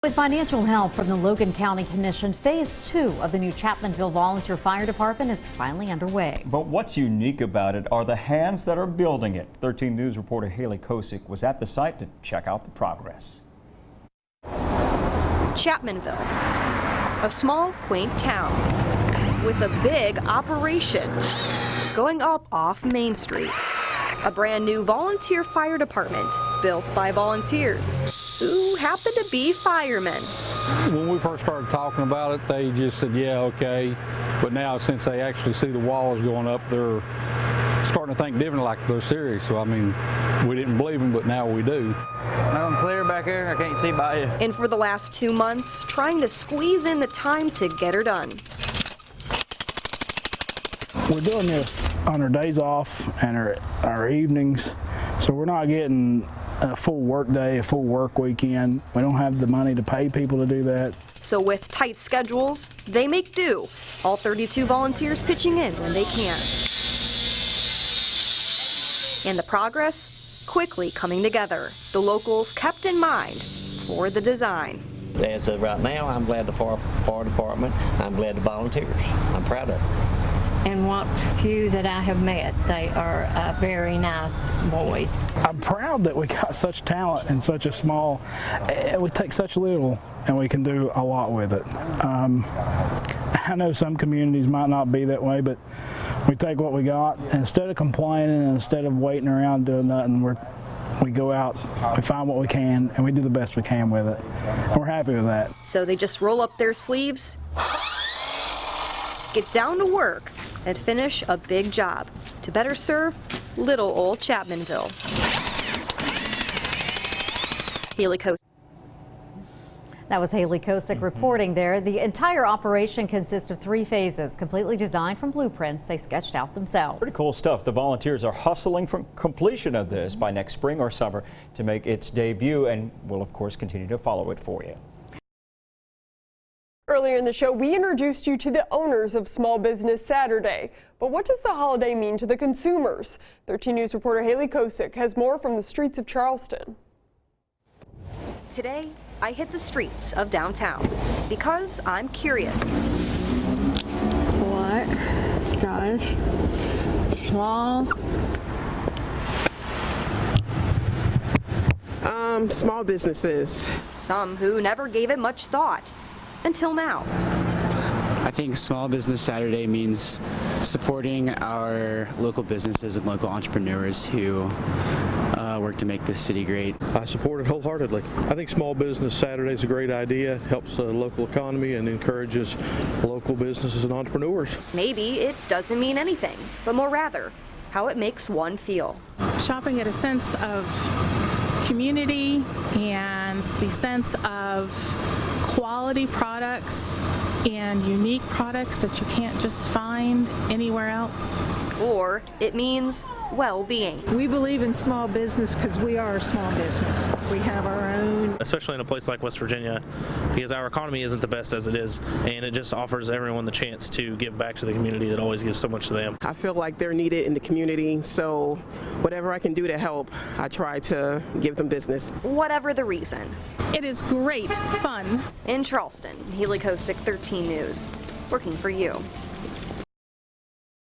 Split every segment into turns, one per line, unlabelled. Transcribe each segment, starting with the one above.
With financial help from the Logan County Commission, Phase 2 of the new Chapmanville Volunteer Fire Department is finally underway.
But what's unique about it are the hands that are building it. 13 News reporter Haley Kosick was at the site to check out the progress.
Chapmanville, a small, quaint town with a big operation going up off Main Street. A brand new volunteer fire department built by volunteers who happen to be firemen.
When we first started talking about it, they just said, yeah, okay. But now, since they actually see the walls going up, they're starting to think different, like they're serious. So, I mean, we didn't believe them, but now we do.
I'm clear back here. I can't see by you.
And for the last 2 months, trying to squeeze in the time to get her done.
We're doing this on our days off and our evenings, so we're not getting a full work day, a full work weekend. We don't have the money to pay people to do that.
So with tight schedules, they make do, all 32 volunteers pitching in when they can. And the progress quickly coming together. The locals kept in mind for the design.
As of right now, I'm glad the fire department, I'm glad the volunteers. I'm proud of it.
And what few that I have met, they are very nice boys.
I'm proud that we got such talent in such a small, we take such little and we can do a lot with it. I know some communities might not be that way, but we take what we got, and instead of complaining and instead of waiting around doing nothing, we go out, we find what we can, and we do the best we can with it. And we're happy with that.
So they just roll up their sleeves, get down to work, and finish a big job to better serve little old Chapmanville. Haley Kosick.
That was Haley Kosick reporting there. The entire operation consists of 3 phases, completely designed from blueprints they sketched out themselves.
Pretty cool stuff. The volunteers are hustling for completion of this by next spring or summer to make its debut, and we'll of course continue to follow it for you.
Earlier in the show, we introduced you to the owners of Small Business Saturday. But what does the holiday mean to the consumers? 13 News reporter Haley Kosick has more from the streets of Charleston.
Today, I hit the streets of downtown because I'm curious.
What does
small businesses?
Some who never gave it much thought until now.
I think Small Business Saturday means supporting our local businesses and local entrepreneurs who work to make this city great.
I support it wholeheartedly. I think Small Business Saturday is a great idea. It helps the local economy and encourages local businesses and entrepreneurs.
Maybe it doesn't mean anything, but more rather, how it makes one feel.
Shopping at a sense of community and the sense of quality products and unique products that you can't just find anywhere else.
Or it means well-being.
We believe in small business because we are a small business. We have our own.
Especially in a place like West Virginia, because our economy isn't the best as it is, and it just offers everyone the chance to give back to the community that always gives so much to them.
I feel like they're needed in the community, so whatever I can do to help, I try to give them business.
Whatever the reason.
It is great fun.
In Charleston, Haley Kosick, 13 News, working for you.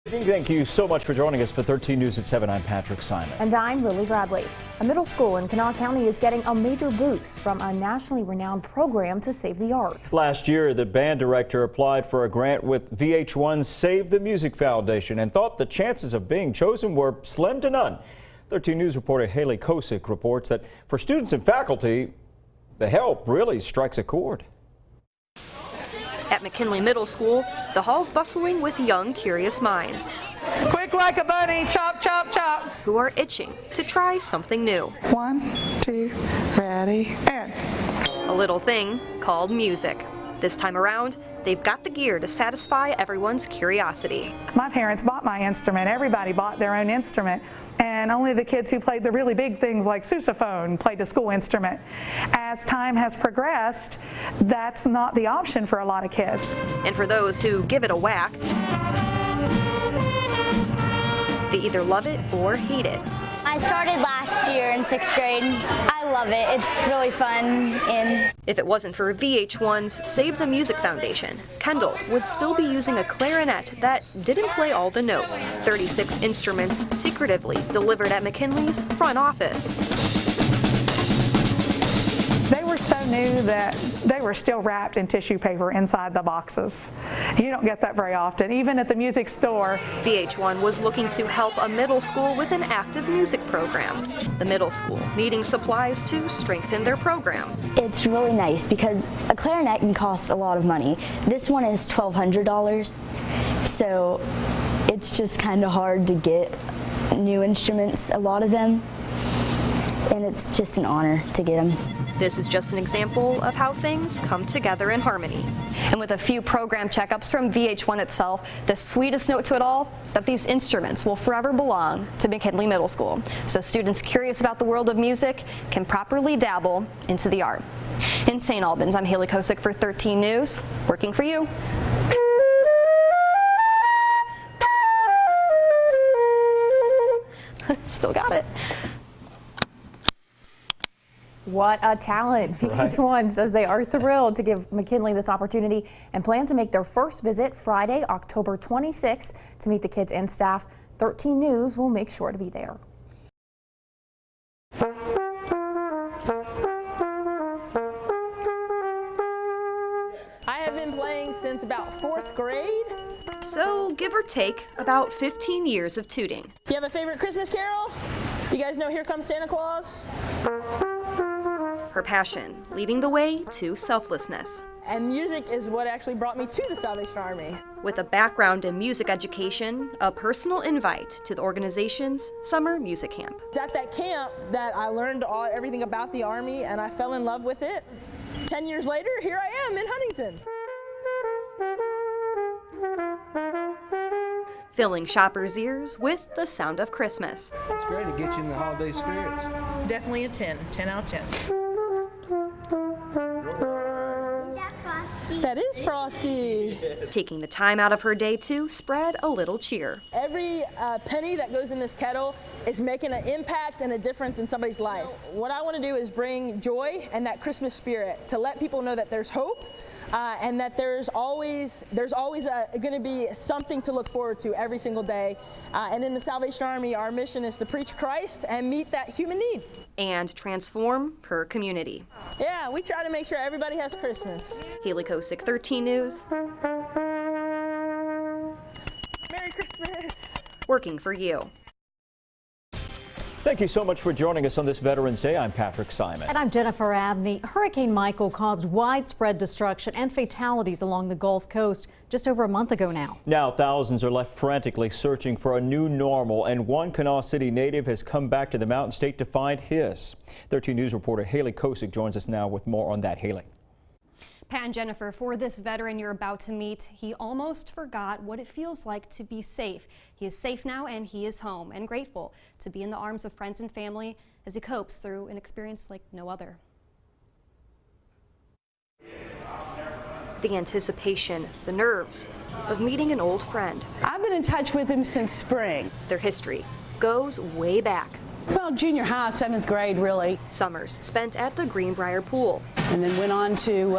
Thank you so much for joining us for 13 News at 7. I'm Patrick Simon.
And I'm Lily Bradley. A middle school in Kanawha County is getting a major boost from a nationally renowned program to save the arts.
Last year, the band director applied for a grant with VH1's Save the Music Foundation and thought the chances of being chosen were slim to none. 13 News reporter Haley Kosick reports that for students and faculty, the help really strikes a chord.
At McKinley Middle School, the hall's bustling with young, curious minds.
Quick like a bunny, chop, chop, chop.
Who are itching to try something new.
1, 2, ready, and.
A little thing called music. This time around, they've got the gear to satisfy everyone's curiosity.
My parents bought my instrument. Everybody bought their own instrument, and only the kids who played the really big things like sousaphone played a school instrument. As time has progressed, that's not the option for a lot of kids.
And for those who give it a whack, they either love it or hate it.
I started last last year in 6th grade. I love it. It's really fun. And
if it wasn't for VH1's Save the Music Foundation, Kendall would still be using a clarinet that didn't play all the notes. 36 instruments secretively delivered at McKinley's front office.
They were so new that they were still wrapped in tissue paper inside the boxes. You don't get that very often, even at the music store.
VH1 was looking to help a middle school with an active music program. The middle school needing supplies to strengthen their program.
it's really nice because a clarinet can cost a lot of money. This one is $1,200, so it's just kind of hard to get new instruments, a lot of them, and it's just an honor to get them.
This is just an example of how things come together in harmony. And with a few program checkups from VH1 itself, the sweetest note to it all, that these instruments will forever belong to McKinley Middle School. So students curious about the world of music can properly dabble into the art. In St. Albans, I'm Haley Kosick for 13 News, working for you. Still got it.
What a talent. VH1 says they are thrilled to give McKinley this opportunity and plan to make their first visit Friday, October 26th to meet the kids and staff. 13 News will make sure to be there.
I have been playing since about 4th grade.
So, give or take, about 15 years of tooting.
Do you have a favorite Christmas carol? Do you guys know Here Comes Santa Claus?
Her passion leading the way to selflessness.
And music is what actually brought me to the Salvation Army.
With a background in music education, a personal invite to the organization's summer music camp.
It's at that camp that I learned everything about the Army and I fell in love with it. 10 years later, here I am in Huntington.
Filling shoppers' ears with the sound of Christmas.
It's great to get you in the holiday spirits.
Definitely a 10 out of 10. That is Frosty.
Taking the time out of her day to spread a little cheer.
Every penny that goes in this kettle is making an impact and a difference in somebody's life. What I want to do is bring joy and that Christmas spirit to let people know that there's hope and that there's always going to be something to look forward to every single day. And in the Salvation Army, our mission is to preach Christ and meet that human need.
And transform her community.
Yeah, we try to make sure everybody has Christmas.
Haley Kosick, 13 News.
Merry Christmas.
Working for you.
Thank you so much for joining us on this Veterans Day. I'm Patrick Simon.
And I'm Jennifer Abney. Hurricane Michael caused widespread destruction and fatalities along the Gulf Coast just over a month ago now.
Now thousands are left frantically searching for a new normal, and one Kanawha City native has come back to the Mountain State to find his. 13 News reporter Haley Kosick joins us now with more on that. Haley.
Pat and Jennifer, for this veteran you're about to meet, he almost forgot what it feels like to be safe. He is safe now and he is home and grateful to be in the arms of friends and family as he copes through an experience like no other. The anticipation, the nerves of meeting an old friend.
I've been in touch with him since spring.
Their history goes way back.
Well, junior high, 7th grade, really.
Summers spent at the Greenbrier Pool.
And then went on to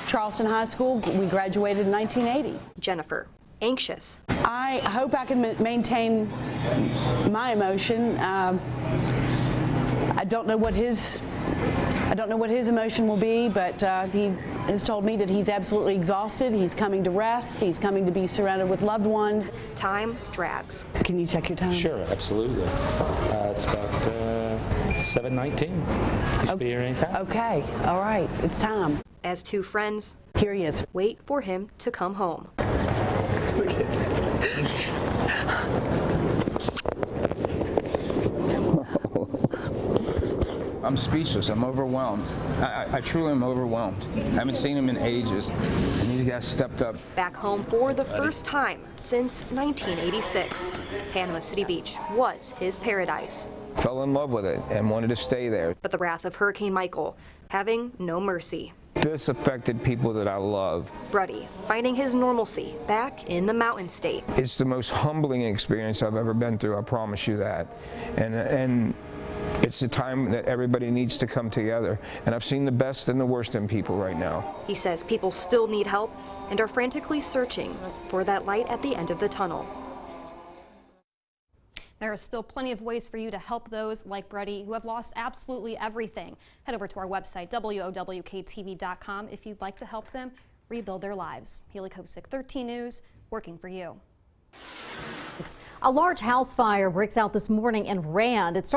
Charleston High School. We graduated in 1980.
Jennifer, anxious.
I hope I can maintain my emotion. I don't know what his emotion will be, but he has told me that he's absolutely exhausted. He's coming to rest. He's coming to be surrounded with loved ones.
Time drags.
Can you check your time?
Sure, absolutely. It's about 7:19. You should be here anytime.
Okay, all right, it's time.
As two friends,
here he is.
Wait for him to come home.
I'm speechless. I'm overwhelmed. I truly am overwhelmed. I haven't seen him in ages, and these guys stepped up.
Back home for the first time since 1986. Panama City Beach was his paradise.
Fell in love with it and wanted to stay there.
But the wrath of Hurricane Michael having no mercy.
This affected people that I love.
Bruddy finding his normalcy back in the Mountain State.
It's the most humbling experience I've ever been through, I promise you that. And It's a time that everybody needs to come together. And I've seen the best and the worst in people right now.
He says people still need help and are frantically searching for that light at the end of the tunnel.
There are still plenty of ways for you to help those like Brady who have lost absolutely everything. Head over to our website, WOWKTV.com, if you'd like to help them rebuild their lives. Haley Kosick, 13 News, working for you.
A large house fire breaks out this morning in Rand. It started